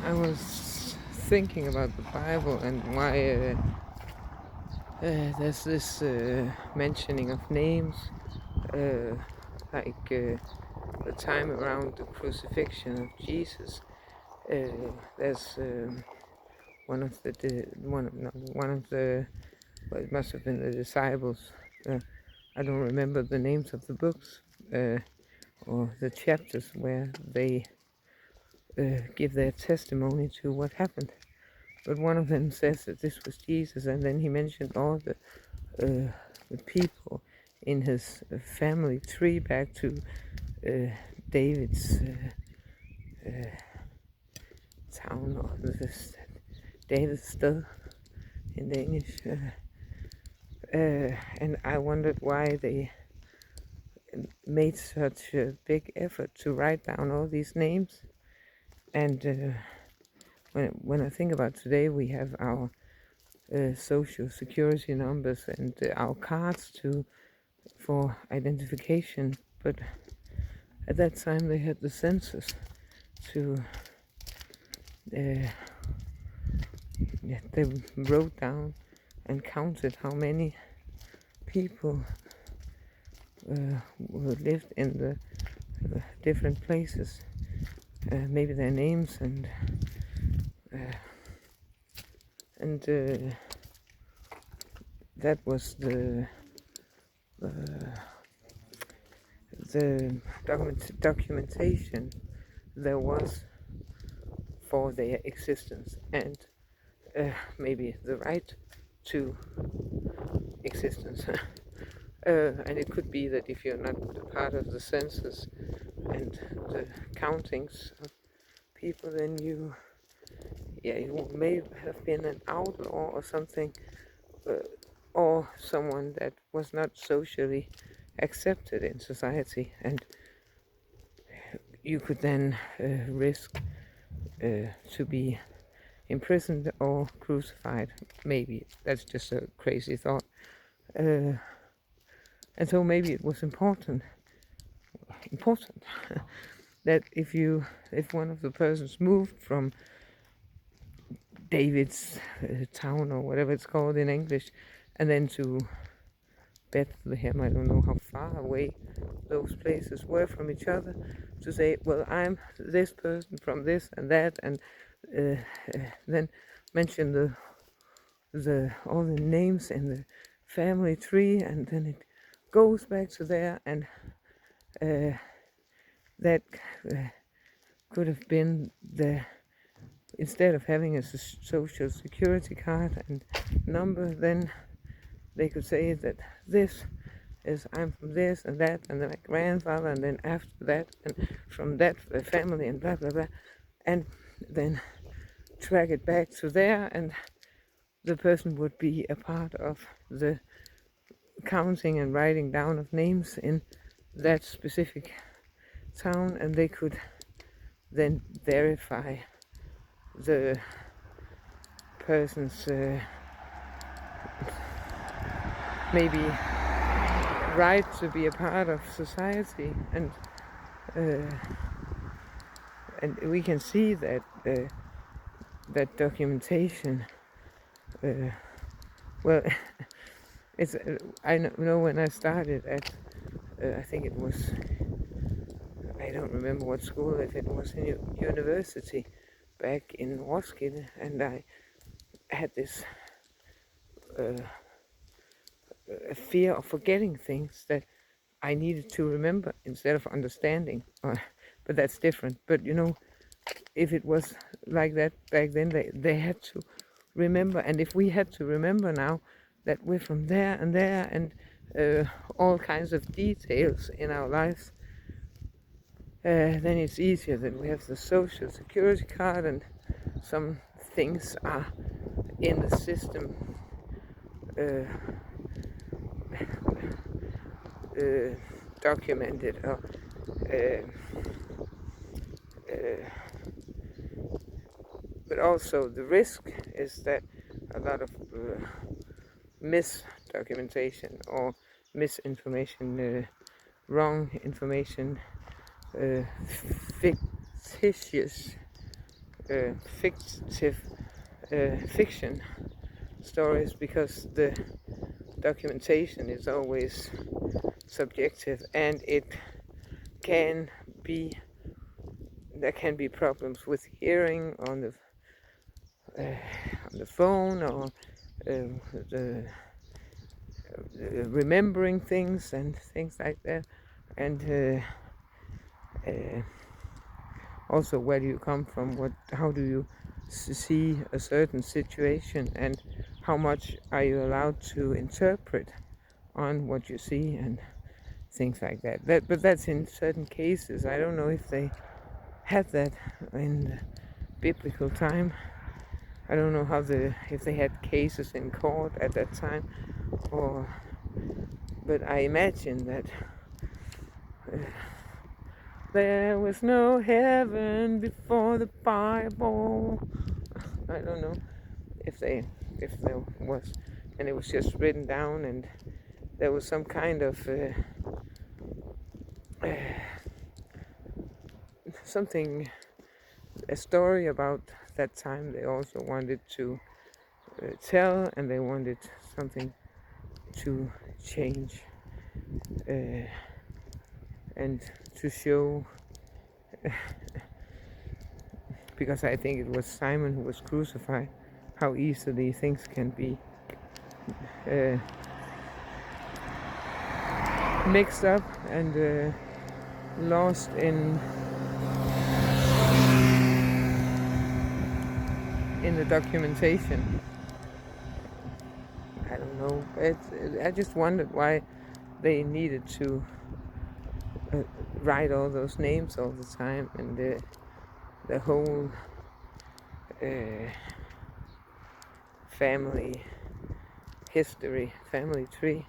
I was thinking about the Bible and why there's this mentioning of names, uh, like the time around the crucifixion of Jesus. There's one of the well, it must have been the disciples. Uh, I don't remember the names of the books or the chapters where they give their testimony to what happened. But one of them says that this was Jesus, and then he mentioned all the people in his family tree back to David's town, or this David's stud in the English. And I wondered why they made such a big effort to write down all these names. And when I think about today, we have our social security numbers and our cards for identification. But at that time, they had the census to. They wrote down and counted how many people who lived in the different places, maybe their names and that was the documentation there was for their existence, and maybe the right to existence. And it could be that if you're not part of the census and the countings of people, then you may have been an outlaw or something, or someone that was not socially accepted in society, and you could then risk to be imprisoned or crucified. Maybe that's just a crazy thought. And so maybe it was important that if one of the persons moved from David's town, or whatever it's called in English, and then to Bethlehem, I don't know how far away those places were from each other, to say, well, I'm this person from this and that, and then mention all the names in the family tree, and then it goes back to there, and that could have been instead of having a social security card and number, then they could say that this is I'm from this and that, and then my grandfather, and then after that, and from that family, and blah blah blah, and then track it back to there, and the person would be a part of the counting and writing down of names in that specific town, and they could then verify the person's maybe right to be a part of society, uh, and we can see that that documentation. Well, it's I know when I started at I think it was, I don't remember what school, if it was in university back in Roskilde, and I had this fear of forgetting things that I needed to remember instead of understanding. But that's different. But if it was like that back then, they had to remember. And if we had to remember now that we're from there and all kinds of details in our lives, then it's easier that we have the social security card, and some things are in the system documented, or but also the risk is that a lot of misdocumentation or misinformation, wrong information, fictitious fictive fiction stories, because the documentation is always subjective, and can be there can be problems with hearing on the phone, or the remembering things and things like that, and also where do you come from, how do you see a certain situation, and how much are you allowed to interpret on what you see, and things like that. But that's in certain cases. I don't know if they had that in the biblical time. I don't know if they had cases in court at that time, but I imagine that there was no heaven before the Bible. I don't know if there was, and it was just written down, and there was some kind of something, a story about that time they also wanted to tell, and they wanted something to change, and to show, because I think it was Simon who was crucified, how easily things can be mixed up and lost in the documentation. I don't know. I just wondered why they needed to write all those names all the time, and the whole family history, family tree.